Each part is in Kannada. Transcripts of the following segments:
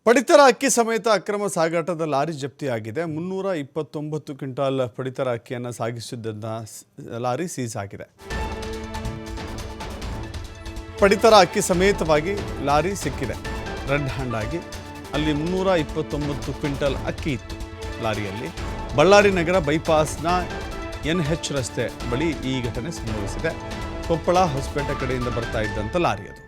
ಪಡಿತರ ಅಕ್ಕಿ ಸಮೇತ ಅಕ್ರಮ ಸಾಗಾಟದ ಲಾರಿ ಜಪ್ತಿಯಾಗಿದೆ. 329 ಕ್ವಿಂಟಾಲ್ ಪಡಿತರ ಅಕ್ಕಿಯನ್ನು ಸಾಗಿಸುತ್ತಿದ್ದ ಲಾರಿ ಸೀಸ್ ಆಗಿದೆ. ಪಡಿತರ ಅಕ್ಕಿ ಸಮೇತವಾಗಿ ಲಾರಿ ಸಿಕ್ಕಿದೆ. ರೆಡ್ ಹ್ಯಾಂಡ್ ಆಗಿ ಅಲ್ಲಿ 329 ಕ್ವಿಂಟಾಲ್ ಅಕ್ಕಿ ಇತ್ತು ಲಾರಿಯಲ್ಲಿ. ಬಳ್ಳಾರಿ ನಗರ ಬೈಪಾಸ್ನ NH ರಸ್ತೆ ಬಳಿ ಈ ಘಟನೆ ಸಂಭವಿಸಿದೆ. ಕೊಪ್ಪಳ ಹೊಸಪೇಟೆ ಕಡೆಯಿಂದ ಬರ್ತಾ ಇದ್ದಂಥ ಲಾರಿ ಅದು.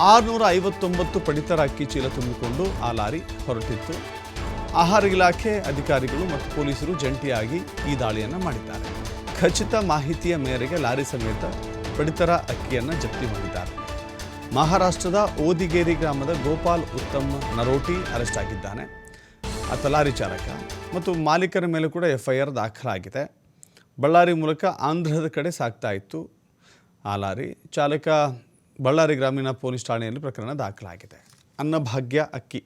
659 ಪಡಿತರ ಅಕ್ಕಿ ಚೀಲ ತುಂಬಿಕೊಂಡು ಆ ಲಾರಿ ಹೊರಟಿತ್ತು. ಆಹಾರ ಇಲಾಖೆ ಅಧಿಕಾರಿಗಳು ಮತ್ತು ಪೊಲೀಸರು ಜಂಟಿಯಾಗಿ ಈ ದಾಳಿಯನ್ನು ಮಾಡಿದ್ದಾರೆ. ಖಚಿತ ಮಾಹಿತಿಯ ಮೇರೆಗೆ ಲಾರಿ ಸಮೇತ ಪಡಿತರ ಅಕ್ಕಿಯನ್ನು ಜಪ್ತಿ ಮಾಡಿದ್ದಾರೆ. ಮಹಾರಾಷ್ಟ್ರದ ಓದಿಗೇರಿ ಗ್ರಾಮದ ಗೋಪಾಲ್ ಉತ್ತಮ್ ನರೋಟಿ ಅರೆಸ್ಟ್ ಆಗಿದ್ದಾನೆ. ಆತ ಲಾರಿ ಚಾಲಕ ಮತ್ತು ಮಾಲೀಕರ ಮೇಲೆ ಕೂಡ FIR ದಾಖಲಾಗಿದೆ. ಬಳ್ಳಾರಿ ಮೂಲಕ ಆಂಧ್ರದ ಕಡೆ ಸಾಗ್ತಾ ಇತ್ತು ಆ ಲಾರಿ. ಚಾಲಕ ಬಳ್ಳಾರಿ ಗ್ರಾಮೀಣ ಪೊಲೀಸ್ ಠಾಣೆಯಲ್ಲಿ ಪ್ರಕರಣ ದಾಖಲಾಗಿದೆ. ಅನ್ನಭಾಗ್ಯ ಅಕ್ಕಿ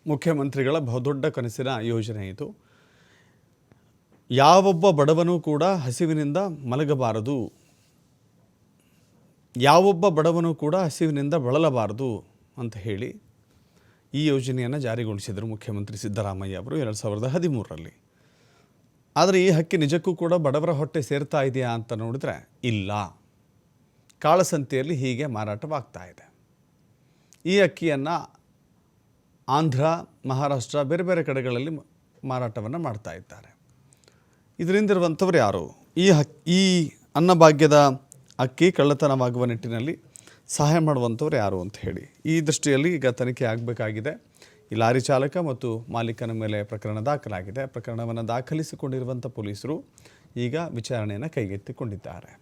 ಮುಖ್ಯಮಂತ್ರಿಗಳ ಬಹುದೊಡ್ಡ ಕನಸಿನ ಯೋಜನೆ ಇದು. ಯಾವೊಬ್ಬ ಬಡವನೂ ಕೂಡ ಹಸಿವಿನಿಂದ ಮಲಗಬಾರದು, ಯಾವೊಬ್ಬ ಬಡವನೂ ಕೂಡ ಹಸಿವಿನಿಂದ ಬಳಲಬಾರದು ಅಂತ ಹೇಳಿ ಈ ಯೋಜನೆಯನ್ನು ಜಾರಿಗೊಳಿಸಿದರು ಮುಖ್ಯಮಂತ್ರಿ ಸಿದ್ದರಾಮಯ್ಯ ಅವರು 2013ರಲ್ಲಿ. ಆದರೆ ಈ ಅಕ್ಕಿ ನಿಜಕ್ಕೂ ಕೂಡ ಬಡವರ ಹೊಟ್ಟೆ ಸೇರ್ತಾ ಇದೆಯಾ ಅಂತ ನೋಡಿದ್ರೆ ಇಲ್ಲ. ಕಾಳಸಂತೆಯಲ್ಲಿ ಹೀಗೆ ಮಾರಾಟವಾಗ್ತಾ ಇದೆ. ಈ ಅಕ್ಕಿಯನ್ನು ಆಂಧ್ರ, ಮಹಾರಾಷ್ಟ್ರ ಬೇರೆ ಬೇರೆ ಕಡೆಗಳಲ್ಲಿ ಮಾರಾಟವನ್ನು ಮಾಡ್ತಾ ಇದ್ದಾರೆ. ಇದರಿಂದಿರುವಂಥವ್ರು ಯಾರು? ಈ ಅನ್ನಭಾಗ್ಯದ ಅಕ್ಕಿ ಕಳ್ಳತನವಾಗುವ ನಿಟ್ಟಿನಲ್ಲಿ ಸಹಾಯ ಮಾಡುವಂಥವ್ರು ಯಾರು ಅಂತ ಹೇಳಿ ಈ ದೃಷ್ಟಿಯಲ್ಲಿ ಈಗ ತನಿಖೆ ಆಗಬೇಕಾಗಿದೆ. ಈ ಲಾರಿ ಚಾಲಕ ಮತ್ತು ಮಾಲೀಕನ ಮೇಲೆ ಪ್ರಕರಣ ದಾಖಲಾಗಿದೆ. ಪ್ರಕರಣವನ್ನು ದಾಖಲಿಸಿಕೊಂಡಿರುವಂಥ ಪೊಲೀಸರು ಈಗ ವಿಚಾರಣೆಯನ್ನು ಕೈಗೆತ್ತಿಕೊಂಡಿದ್ದಾರೆ.